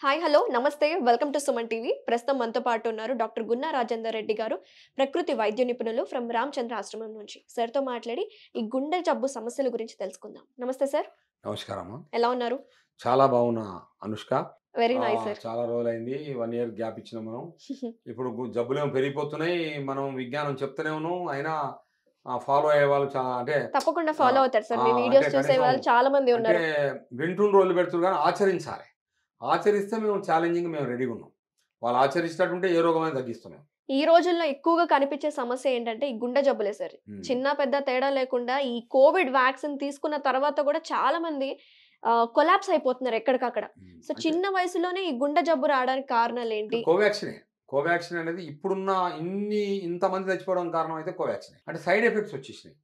Hi hello నమస్తే welcome to Suman TV ప్రస్తుతం మనతో పాటు ఉన్నారు డాక్టర్ గున్నా రాజేందర్ రెడ్డి గారు ప్రకృతి వైద్య నిపుణులు ఫ్రమ్ రామచంద్ర ఆశ్రమం నుంచి సార్తో మాట్లాడి ఈ గుండె జబ్బు సమస్యల గురించి తెలుసుకుందాం. నమస్తే సార్, నమస్కారం. ఎలా ఉన్నారు? చాలా బాగున్నా అనుష్క. Very nice sir. చాలా రోజులైంది. 1 ఇయర్ గ్యాప్ ఇచ్చినాం మనం. ఇప్పుడు జబ్బులేమో పెరిగిపోతున్నాయి. మనం విజ్ఞానం చెప్తూనే ఉన్నాం. అయినా ఫాలో అయ్యే వాళ్ళు చాలా అంటే తప్పకుండా ఫాలో అవుతారు సార్. మీ అంటే వీడియోస్ చూసే కనీసం వాళ్ళు చాలా మంది అంటే ఉన్నారు. వింటున్న రోజులు పెడుతున్నారు కానీ ఆచరించాలి. ఆచరిస్తే మేము ఛాలెంజింగ్ మేము రెడీగా ఉన్నాం. వాళ్ళు ఆచరించినట్టుంటే ఏ రోగమైనా తగ్గిస్తున్నాం. ఈ రోజుల్లో ఎక్కువగా కనిపించే సమస్య ఏంటంటే ఈ గుండె జబ్బులే సార్. చిన్న పెద్ద తేడా లేకుండా ఈ కోవిడ్ వ్యాక్సిన్ తీసుకున్న తర్వాత కూడా చాలా మంది కొలాప్స్ అయిపోతున్నారు ఎక్కడికక్కడ. సో చిన్న వయసులోనే ఈ గుండె జబ్బు రావడానికి కారణాలు ఏంటి? కోవాక్సిన్ అనేది ఇప్పుడున్న ఇంతమంది చచ్చిపోవడం కారణం అయితే కోవాక్సిన్. అంటే సైడ్ ఎఫెక్ట్స్ వచ్చేసినాయి.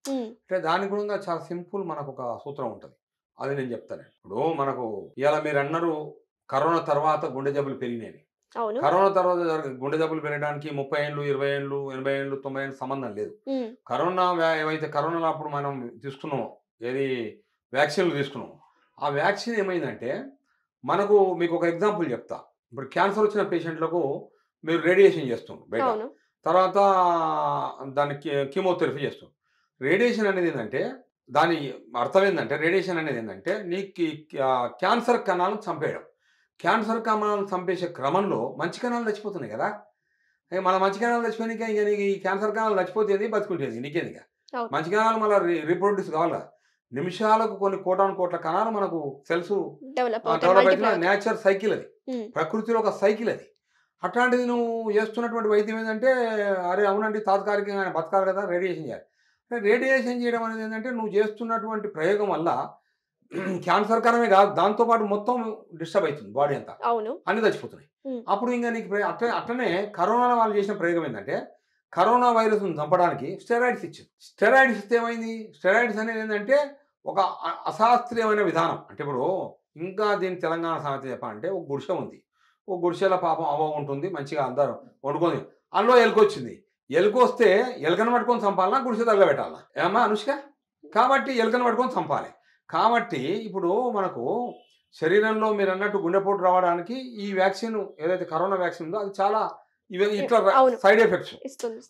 అంటే దానికి కూడా చాలా సింపుల్ మనకు ఒక సూత్రం ఉంటుంది. అది నేను చెప్తాను. ఇప్పుడు మనకు ఇవాళ మీరు అన్నారు కరోనా తర్వాత గుండె జబ్బులు పెరిగినాయి. కరోనా తర్వాత గుండె జబ్బులు పెరగడానికి 30 ఏళ్ళు 20 ఏళ్ళు 80 ఏళ్ళు 90 ఏళ్ళు సంబంధం లేదు. కరోనా ఏవైతే కరోనాలో అప్పుడు మనం తీసుకున్నామో ఏది వ్యాక్సిన్లు తీసుకున్నాం, ఆ వ్యాక్సిన్ ఏమైందంటే మీకు ఒక ఎగ్జాంపుల్ చెప్తా. ఇప్పుడు క్యాన్సర్ వచ్చిన పేషెంట్లకు మీరు రేడియేషన్ చేస్తున్నారు బయట, తర్వాత దానికి కీమోథెరపీ చేస్తున్నారు. రేడియేషన్ అనేది ఏంటంటే దాని అర్థం ఏంటంటే రేడియేషన్ అనేది ఏంటంటే నీకు క్యాన్సర్ కణాలను చంపేయడం. క్యాన్సర్ కణాలను చంపేసే క్రమంలో మంచి కణాలు చచ్చిపోతున్నాయి కదా. మన మంచి కణాలు చచ్చిపోయినాక ఇక నీకు ఈ క్యాన్సర్ కణాలు చచ్చిపోతేది బతుకుంటేది నీకేది. మంచి కణాలు మళ్ళీ రీప్రొడ్యూస్ కావాలా. నిమిషాలకు కొన్ని కోట్ల కణాలు మనకు సెల్స్ డెవలప్ అవుతున్న నేచర్ సైకిల్ అది, ప్రకృతిలో ఒక సైకిల్ అది. అట్లాంటిది నువ్వు చేస్తున్నటువంటి వైద్యం ఏంటంటే అరే అవునండి తాత్కాలికంగా బతకాలి కదా రేడియేషన్ చేయాలి. రేడియేషన్ చేయడం అనేది ఏంటంటే నువ్వు చేస్తున్నటువంటి ప్రయోగం వల్ల క్యాన్సర్ కణమే కాదు దాంతోపాటు మొత్తం డిస్టర్బ్ అవుతుంది బాడీ అంతా, అన్ని చచ్చిపోతున్నాయి. అప్పుడు ఇంకా నీకు అట్లనే కరోనా వాళ్ళు చేసిన ప్రయోగం ఏంటంటే కరోనా వైరస్ చంపడానికి స్టెరాయిడ్స్ ఇచ్చింది. స్టెరాయిడ్స్ ఇస్తే ఏమైంది? స్టెరాయిడ్స్ అనేది ఏంటంటే ఒక అశాస్త్రీయమైన విధానం. అంటే ఇప్పుడు ఇంకా దీని తెలంగాణ సంగతి చెప్పాలంటే ఒక గుడిసె ఉంది. ఒక గుడిసెల పాపం అవ్వ ఉంటుంది, మంచిగా అందరూ వండుకొని అందులో ఎలుకొచ్చింది. ఎలుకొస్తే ఎలుకను పట్టుకొని చంపాలన్నా గుడిసె తగలబెట్టాలన్నా ఏమన్నా అనుష్క? కాబట్టి ఎలుకను పట్టుకొని చంపాలి. కాబట్టి ఇప్పుడు మనకు శరీరంలో మీరు అన్నట్టు గుండెపోటు రావడానికి ఈ వ్యాక్సిన్ ఏదైతే కరోనా వ్యాక్సిన్ ఉందో అది చాలా ఇట్లా సైడ్ ఎఫెక్ట్స్.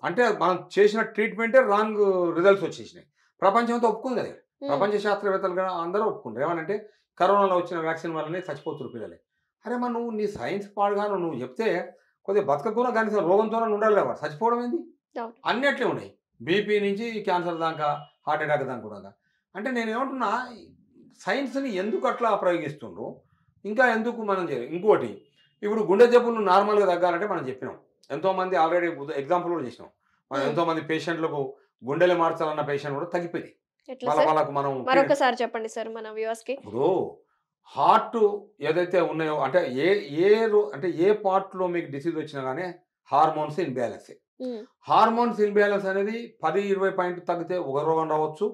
అంటే మనం చేసిన ట్రీట్మెంటే రాంగ్ రిజల్ట్స్ వచ్చేసినాయి. ప్రపంచంతో ఒప్పుకుంది అది. ప్రపంచ శాస్త్రవేత్తలు కూడా అందరూ ఒప్పుకుంటారు. ఏమనంటే కరోనాలో వచ్చిన వ్యాక్సిన్ వల్లనే చచ్చిపోతున్నారు పిల్లలే. అరే మరి నువ్వు నీ సైన్స్ పాడుగాను నువ్వు చెప్తే కొద్దిగా బతకకుండా కనీసం రోగంతోనే ఉండాలి కదా, చచ్చిపోవడం ఏంది? అన్నీ అట్లే ఉన్నాయి. బీపీ నుంచి క్యాన్సర్ దాకా హార్ట్ అటాక్ దాకా కూడా. అంటే నేను ఏమంటున్నా సైన్స్ని ఎందుకు అట్లా ప్రయోగిస్తుండ్రు, ఇంకా ఎందుకు మనం చేయాలి? ఇంకోటి ఇప్పుడు గుండె జబ్బులు నార్మల్గా తగ్గాలంటే మనం చెప్పినాం. ఎంతోమంది ఆల్రెడీ ఎగ్జాంపుల్ కూడా చేసినాం. మనం ఎంతోమంది పేషెంట్లకు గుండెలు మార్చాలన్న పేషెంట్ కూడా తగ్గిపోయింది. వాళ్ళకు మనం మరొకసారి చెప్పండి సార్ మన వ్యూవర్స్ కి. ఇప్పుడు హార్ట్ ఏదైతే ఉన్నాయో అంటే ఏ పార్ట్లో మీకు డిసీజ్ వచ్చినా కానీ హార్మోన్స్ ఇన్బ్యాలెన్స్. హార్మోన్స్ ఇన్బ్యాలెన్స్ అనేది 10-20 పాయింట్లు తగ్గితే ఒక రోగం రావచ్చు.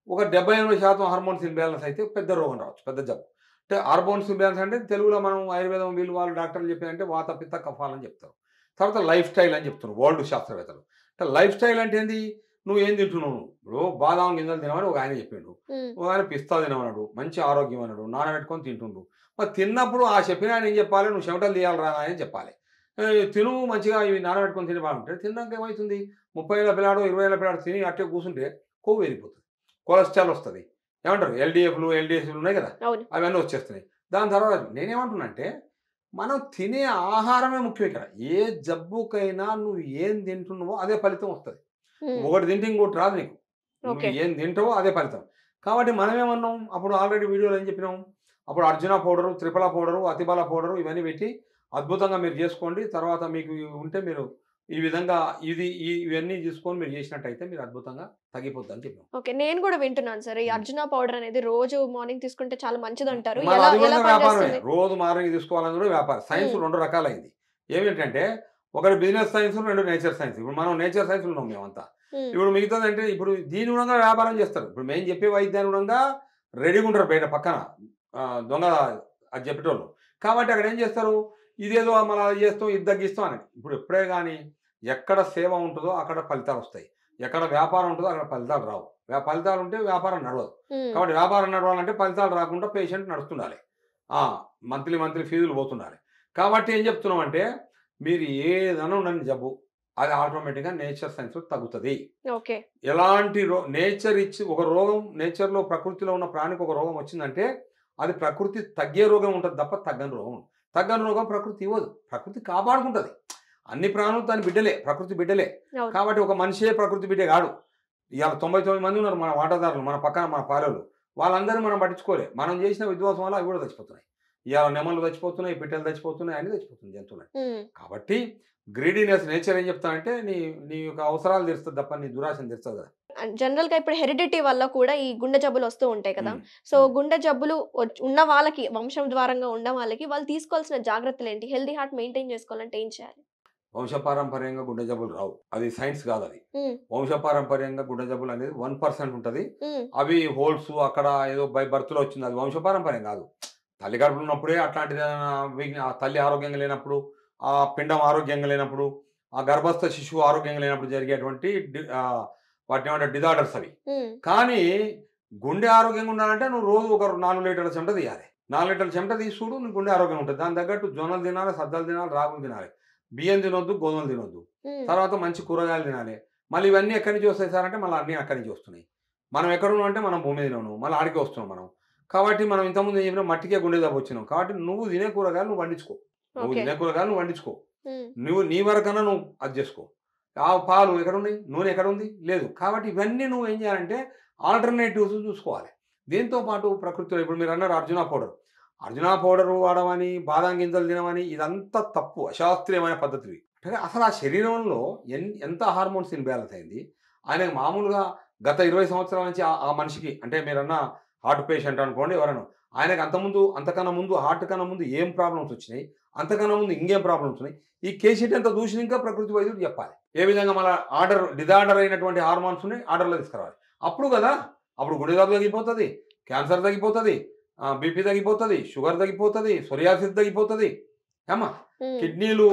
ఒక 70-80% హార్మోన్స్ ఇన్బ్యాలెన్స్ అయితే పెద్ద రోగం రావచ్చు, పెద్ద జబ్బు. అంటే హార్మోన్స్ ఇన్బ్యాలెన్స్ అంటే తెలుగులో మనం ఆయుర్వేదం వాళ్ళు డాక్టర్లు చెప్పారంటే వాత పిత్త కఫాలని చెప్తారు. తర్వాత లైఫ్ స్టైల్ అని చెప్తున్నారు వరల్డ్ శాస్త్రవేత్తలు. అంటే లైఫ్ స్టైల్ అంటే ఏంది? నువ్వు ఏం తింటున్నావు? ఇప్పుడు బాదాం గింజలు తినమని ఒక ఆయన చెప్పిండు, ఒక ఆయన పిస్తా తినమన్నాడు, మంచి ఆరోగ్యం అన్నాడు, నానబెట్టుకొని తింటుండు. మరి తిన్నప్పుడు ఆ చెప్పిన ఆయన ఏం చెప్పాలి? నువ్వు చెమటలు తీయాలరా అని చెప్పాలి. తిను మంచిగా ఇవి నానబెట్టుకొని తిని బాగుంటే తిన్నాక ఏమవుతుంది? 30 ఏళ్ళ పిల్లాడు 20 ఏళ్ళ పిల్లాడు తిని అట్టే కూర్చుంటే కొవ్వు వెళ్ళిపోతుంది, కొలెస్ట్రాల్ వస్తుంది. ఏమంటారు ఎల్డిఎస్లు ఉన్నాయి కదా, అవన్నీ వచ్చేస్తున్నాయి. దాని తర్వాత నేనేమంటున్నా అంటే మనం తినే ఆహారమే ముఖ్యం ఇక్కడ. ఏ జబ్బుకైనా నువ్వు ఏం తింటున్నావో అదే ఫలితం వస్తుంది. ఒకటి తింటే ఇంకోటి రాదు నీకు. నువ్వు ఏం తింటావో అదే ఫలితం. కాబట్టి మనమేమన్నాం అప్పుడు ఆల్రెడీ వీడియోలో ఏం చెప్పినాం? అప్పుడు అర్జున పౌడరు, త్రిఫల పౌడరు, అతిబల పౌడరు ఇవన్నీ పెట్టి అద్భుతంగా మీరు చేసుకోండి. తర్వాత మీకు ఉంటే మీరు ఈ విధంగా ఇవన్నీ తీసుకొని మీరు చేసినట్టయితే మీరు అద్భుతంగా తగ్గిపోద్ది అని చెప్పాం. ఓకే, నేను కూడా వింటున్నాను సార్. ఈ అర్జున పౌడర్ అనేది రోజు మార్నింగ్ తీసుకుంటే చాలా మంచిది అంటారు. వ్యాపారమే, రోజు మార్నింగ్ తీసుకోవాలని కూడా వ్యాపారం. సైన్స్ 2 రకాలైంది. ఏమిటంటే ఒకటి బిజినెస్ సైన్స్, 2 నేచర్ సైన్స్. ఇప్పుడు మనం నేచర్ సైన్స్ ఉన్నాం మేమంతా. ఇప్పుడు మిగతాది అంటే ఇప్పుడు దీని గుణంగా వ్యాపారం చేస్తారు. ఇప్పుడు మేము చెప్పే వైద్యాన్ని గుణంగా రెడీగా ఉంటారు బయట పక్కన దొంగ అది చెప్పేటోళ్ళు. కాబట్టి అక్కడ ఏం చేస్తారు? ఇదేదో మనం అది చేస్తాం ఇది తగ్గిస్తాం అని. ఇప్పుడు ఎప్పుడే కానీ ఎక్కడ సేవ ఉంటుందో అక్కడ ఫలితాలు వస్తాయి, ఎక్కడ వ్యాపారం ఉంటుందో అక్కడ ఫలితాలు రావు. ఫలితాలు ఉంటే వ్యాపారం నడవదు. కాబట్టి వ్యాపారం నడవాలంటే ఫలితాలు రాకుండా పేషెంట్ నడుస్తుండాలి, మంత్లీ ఫీజులు పోతుండాలి. కాబట్టి ఏం చెప్తున్నాం అంటే మీరు ఏదైనా ఉండని జబ్బు అది ఆటోమేటిక్గా నేచర్ సైన్స్ తగ్గుతుంది. ఓకే. ఎలాంటి నేచర్ ఇచ్చి ఒక రోగం నేచర్లో ప్రకృతిలో ఉన్న ప్రాణికి ఒక రోగం వచ్చిందంటే అది ప్రకృతి తగ్గే రోగం ఉంటుంది తప్ప తగ్గని రోగం ప్రకృతి ఇవ్వదు. ప్రకృతి కాపాడుకుంటుంది. అన్ని ప్రాణులు దాని బిడ్డలే, ప్రకృతి బిడ్డలే. కాబట్టి ఒక మనిషే ప్రకృతి బిడ్డే కాడు. ఇవాళ 99 మంది ఉన్నారు మన వాటాదారులు, మన పక్కన మన పాలెలు. వాళ్ళందరినీ మనం పట్టించుకోలే. మనం చేసిన విధ్వంసం వల్ల అవి కూడా చచ్చిపోతున్నాయి. ఇవాళ నెమలు చచ్చిపోతున్నాయి, పిట్టలు చచ్చిపోతున్నాయి, అన్ని చచ్చిపోతుంది జంతువులు. కాబట్టి గ్రీడీనెస్ నేచర్ ఏం చెప్తానంటే నీ యొక్క అవసరాలు తీరుస్తుంది తప్ప నీ దురాశను తీరుస్తుంది కదా. జనరల్ గా ఇప్పుడు హెరిడిటీ వల్ల కూడా ఈ గుండె జబ్బులు వస్తూ ఉంటాయి కదా. సో గుండె జబ్బులు ఉన్న వాళ్ళకి, వంశం ద్వారంగా ఉన్న వాళ్ళకి వాళ్ళు తీసుకోవాల్సిన జాగ్రత్తలు ఏంటి? హెల్దీ హార్ట్ మెయింటైన్ చేసుకోవాలంటే ఏం చేయాలి? వంశపారంపర్యంగా గుండె జబ్బులు రావు. అది సైన్స్ కాదు. అది వంశపారంపర్యంగా గుండె జబ్బులు అనేది 1% ఉంటుంది. అవి హోల్స్ అక్కడ ఏదో బై బర్త్లో వచ్చింది. అది వంశపారంపర్యం కాదు. తల్లి కడుపులో ఉన్నప్పుడే అట్లాంటిది, తల్లి ఆరోగ్యంగా లేనప్పుడు, ఆ పిండం ఆరోగ్యంగా లేనప్పుడు, ఆ గర్భస్థ శిశువు ఆరోగ్యంగా లేనప్పుడు జరిగేటువంటి వాటిని ఏమంటే డిజార్డర్స్ అవి. కానీ గుండె ఆరోగ్యంగా ఉండాలంటే నువ్వు రోజు ఒక 4 లీటర్ల చెమట తీయాలి. 4 లీటర్ల చెమట తీసి చూడు, నీ గుండె ఆరోగ్యంగా ఉంటుంది. దాని తగ్గట్టు జొన్నలు తినాలి, సద్దలు తినాలి, రాగులు తినాలి, బియ్యం తినొద్దు, గోధుమలు తినొద్దు. తర్వాత మంచి కూరగాయలు తినాలి. మళ్ళీ ఇవన్నీ ఎక్కడి నుంచి వస్తాయి సార్ అంటే మళ్ళీ అన్నీ అక్కడి నుంచి వస్తున్నాయి. మనం ఎక్కడ ఉన్నాం అంటే మనం భూమి మీద ఉన్నాం, మళ్ళీ ఆడికి వస్తున్నాం మనం. కాబట్టి మనం ఇంతకుముందు ఏం చెప్పినా మట్టికే గుండె జబ్బు వచ్చినాం. కాబట్టి నువ్వు తినే కూరగాయలు నువ్వు వండించుకో. నువ్వు నీ వరకన్నా నువ్వు అది చేసుకో. ఆ పాలు ఎక్కడున్నాయి, నూనె ఎక్కడ ఉంది, లేదు. కాబట్టి ఇవన్నీ నువ్వు ఏం చేయాలంటే ఆల్టర్నేటివ్స్ చూసుకోవాలి. దీంతో పాటు ప్రకృతిలో ఇప్పుడు మీరు అన్నారు అర్జునా పౌడరు వాడమని, బాదం గింజలు తినమని, ఇదంతా తప్పు, అశాస్త్రీయమైన పద్ధతి. అంటే అసలు ఆ శరీరంలో ఎంత హార్మోన్స్ ఇన్బ్యాలెన్స్ అయింది. ఆయన మామూలుగా గత 20 సంవత్సరాల నుంచి ఆ మనిషికి, అంటే మీరన్న హార్ట్ పేషెంట్ అనుకోండి ఎవరన్నా, ఆయనకు అంతకన్నా ముందు హార్ట్ కన్నా ముందు ఏం ప్రాబ్లమ్స్ వచ్చినాయి, అంతకన్నా ముందు ఇంకేం ప్రాబ్లమ్స్ ఉన్నాయి, ఈ కేసీట్ ఎంత దూషణ ఇంకా ప్రకృతి వైద్యుడు చెప్పాలి. ఏ విధంగా మన డిజార్డర్ అయినటువంటి హార్మోన్స్ ని ఆర్డర్లో తీసుకురావాలి. అప్పుడు గుండె జబ్బు తగ్గిపోతుంది, క్యాన్సర్ తగ్గిపోతుంది, బీపీ తగ్గిపోతుంది, షుగర్ తగ్గిపోతుంది, సోరియాసిస్ తగ్గిపోతుంది. ఏమా కిడ్నీలు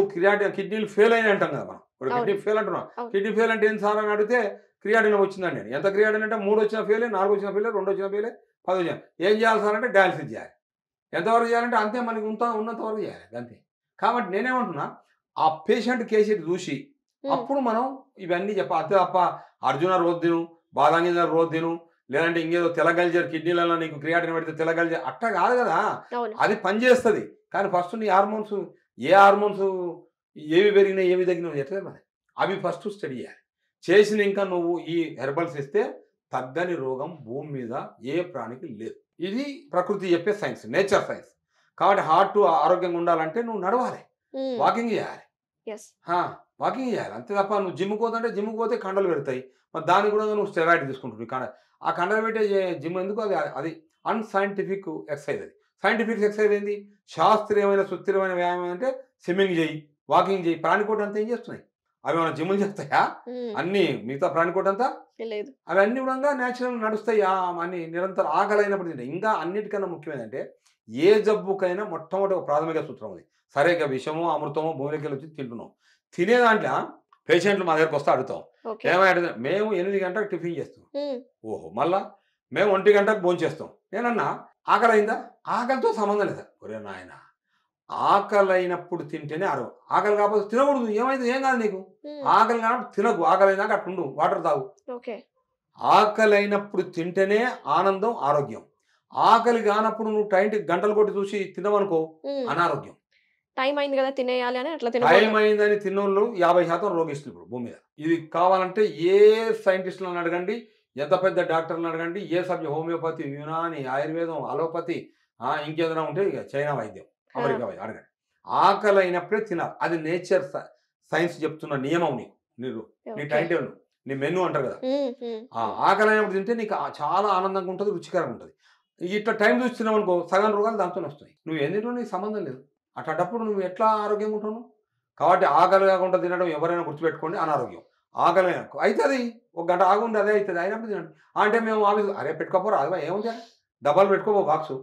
ఫెయిల్ అయినా అంటాం కదా మనం. ఇప్పుడు కిడ్నీ ఫెయిల్ అంటున్నాం. కిడ్నీ ఫెయిల్ అంటే ఏం సార్ అని అడిగితే క్రియాటిన్ వచ్చిందండి. ఎంత క్రియాటిన్ అంటే 3 వచ్చిన ఫెయిల్, 4 వచ్చిన ఫెయిల్, 2 వచ్చిన ఫెయిల్, 10 వచ్చిన. ఏం చేయాలి సార్ అంటే డయాలసిస్ చేయాలి. ఎంతవరకు చేయాలంటే అంతే, మనకి ఉన్నంత వరకు చేయాలి అంతే. కాబట్టి నేనేమంటున్నా, ఆ పేషెంట్ కేసీట్ చూసి అప్పుడు మనం ఇవన్నీ చెప్పాలి. అంతే తప్ప అర్జున రోజు తిను, బాదాంగింజ రోజు తిను, లేదంటే ఇంకేదో తెల్లగలిజర్ కిడ్నీలలో నీకు క్రియాటిన్ పెడితే తెల్లగలిజర్ అట్లా కాదు కదా. అది పనిచేస్తుంది. కానీ ఫస్ట్ నీ హార్మోన్స్, ఏ హార్మోన్స్ ఏవి పెరిగినాయి ఏవి తగ్గినాయి ఎట్లా మరి అవి ఫస్ట్ స్టడీ చేయాలి. చేసిన ఇంకా నువ్వు ఈ హెర్బల్స్ ఇస్తే తగ్గని రోగం భూమి మీద ఏ ప్రాణికి లేదు. ఇది ప్రకృతి చెప్పే సైన్స్, నేచర్ సైన్స్. కాబట్టి హార్ట్ ఆరోగ్యంగా ఉండాలంటే నువ్వు నడవాలి, వాకింగ్ చేయాలి. అంతే తప్ప నువ్వు జిమ్కి పోతుంటే జిమ్కి పోతే కండలు పెడతాయి. మరి దానికి కూడా నువ్వు స్టెరాయిడ్ తీసుకుంటున్నావు. ఆ కండలు పెట్టే జిమ్ ఎందుకు? అది అన్సైంటిఫిక్ ఎక్సర్సైజ్. అది సైంటిఫిక్ ఎక్సర్సైజ్ ఏంది? శాస్త్రీయమైన సుస్థిరమైన వ్యాయామం అంటే స్విమ్మింగ్ చేయి, వాకింగ్ చేయి. ప్రాణికోట అంతా ఏం చేస్తున్నాయి? అవి మన జిమ్ములు చెప్తాయా? అన్ని మిగతా ప్రాణికోట అంతా లేదు. అవి అన్ని కూడా న్యాచురల్ నడుస్తాయి. అన్ని నిరంతరం ఆకలి అయినప్పుడు తింటాయి. ఇంకా అన్నిటికన్నా ముఖ్యమైనదంటే ఏ జబ్బుకైనా మొట్టమొదటి ఒక ప్రాథమిక సూత్రం ఉంది. సరే ఇక విషమో అమృతమో భూమిలోకి వచ్చి తింటున్నాం. తినే దాంట్లో పేషెంట్లు మా దగ్గరకు వస్తే అడుగుతాం, ఏమైనా మేము 8 గంటలకు టిఫిన్ చేస్తాం. ఓహో, మళ్ళా మేము 1 గంటకు భోంచేస్తాం. నేనన్నా ఆకలి అయిందా? ఆకలితో సంబంధం లేదా? ఒరే నాయన, ఆకలి అయినప్పుడు తింటేనే ఆకలి కాకపోతే తినకూడదు. ఏమైంది? ఏం కాదు నీకు. ఆకలి కానప్పుడు తినకు. ఆకలి అయినాక అట్లుండు, వాటర్ తాగు. ఆకలి అయినప్పుడు తింటేనే ఆనందం, ఆరోగ్యం. ఆకలి కానప్పుడు నువ్వు గంటలు కొట్టి చూసి తినవనుకో, అనారోగ్యం. టైం అయింది కదా తినేయాలి అని అట్లా టైం అయిందని తిన్నోళ్ళు 50% రోగిస్తులు ఇప్పుడు భూమి మీద. ఇది కావాలంటే ఏ సైంటిస్టులను అడగండి, ఎంత పెద్ద డాక్టర్లను అడగండి, ఏ సబ్జెక్ట్ హోమియోపతి, యునాని, ఆయుర్వేదం, అలోపతి, ఇంకేదైనా ఉంటే ఇక చైనా వైద్యం, అమెరికా వైద్యం అడగండి. ఆకలి అయినప్పుడే తినాలి. అది నేచర్ సైన్స్ చెప్తున్న నియమం. నీకు నీ టైం టేబుల్, నీ మెనూ అంటారు కదా. ఆకలి అయినప్పుడు తింటే నీకు చాలా ఆనందంగా ఉంటుంది, రుచికరంగా ఉంటుంది. ఇట్లా టైం చూసి తిన్నావు అనుకో, సగం రోగాలు దాంతోనే వస్తాయి. నువ్వు ఎందుకు నీకు సంబంధం లేదు. అట్లాంటప్పుడు నువ్వు ఎట్లా ఆరోగ్యంగా ఉంటావు? కాబట్టి ఆకలి కాకుండా తినడం ఎవరైనా గుర్తుపెట్టుకోండి, అనారోగ్యం. ఆకలి అవుతుంది, 1 గంట ఆగుండి అదే అవుతుంది, అయినప్పుడు తినండి. అంటే మేము ఆఫీస్ అరే పెట్టుకోపోరా, అదే ఏముంది, డబ్బాలు పెట్టుకోపో, బాక్సు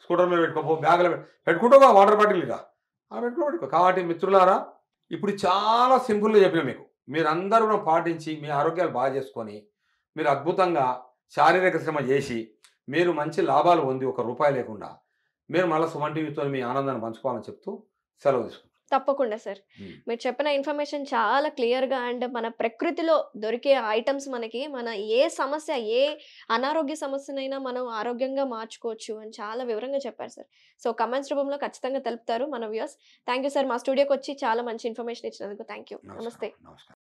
స్కూటర్ మీద పెట్టుకోపో, బ్యాగులు పెట్టుకుంటావు, వాటర్ బాటిల్గా పెట్టుకో. కాబట్టి మిత్రులారా, ఇప్పుడు చాలా సింపుల్గా చెప్పిన మీకు, మీరందరూ కూడా పాటించి మీ ఆరోగ్యాలు బాగా చేసుకొని మీరు అద్భుతంగా శారీరక శ్రమ చేసి మీరు మంచి లాభాలు పొంది 1 రూపాయి లేకుండా మీరు మళ్ళీ సుమన్ టీవీతో మీ ఆనందాన్ని పంచుకోవాలని చెప్తూ సెలవు తీసుకుంటాం. తప్పకుండా సార్. మీరు చెప్పిన ఇన్ఫర్మేషన్ చాలా క్లియర్‌గా అండ్ మన ప్రకృతిలో దొరికే ఐటెమ్స్ మనకి మన ఏ సమస్య, ఏ అనారోగ్య సమస్యనైనా మనం ఆరోగ్యంగా మార్చుకోవచ్చు అని చాలా వివరంగా చెప్పారు సార్. సో, కామెంట్స్ రూపంలో ఖచ్చితంగా తెలుపుతారు మన వ్యూయర్స్. Thank you sir. మా స్టూడియోకొచ్చి చాలా మంచి ఇన్ఫర్మేషన్ ఇచ్చినందుకు థాంక్ యూ. నమస్తే. నమస్కారం.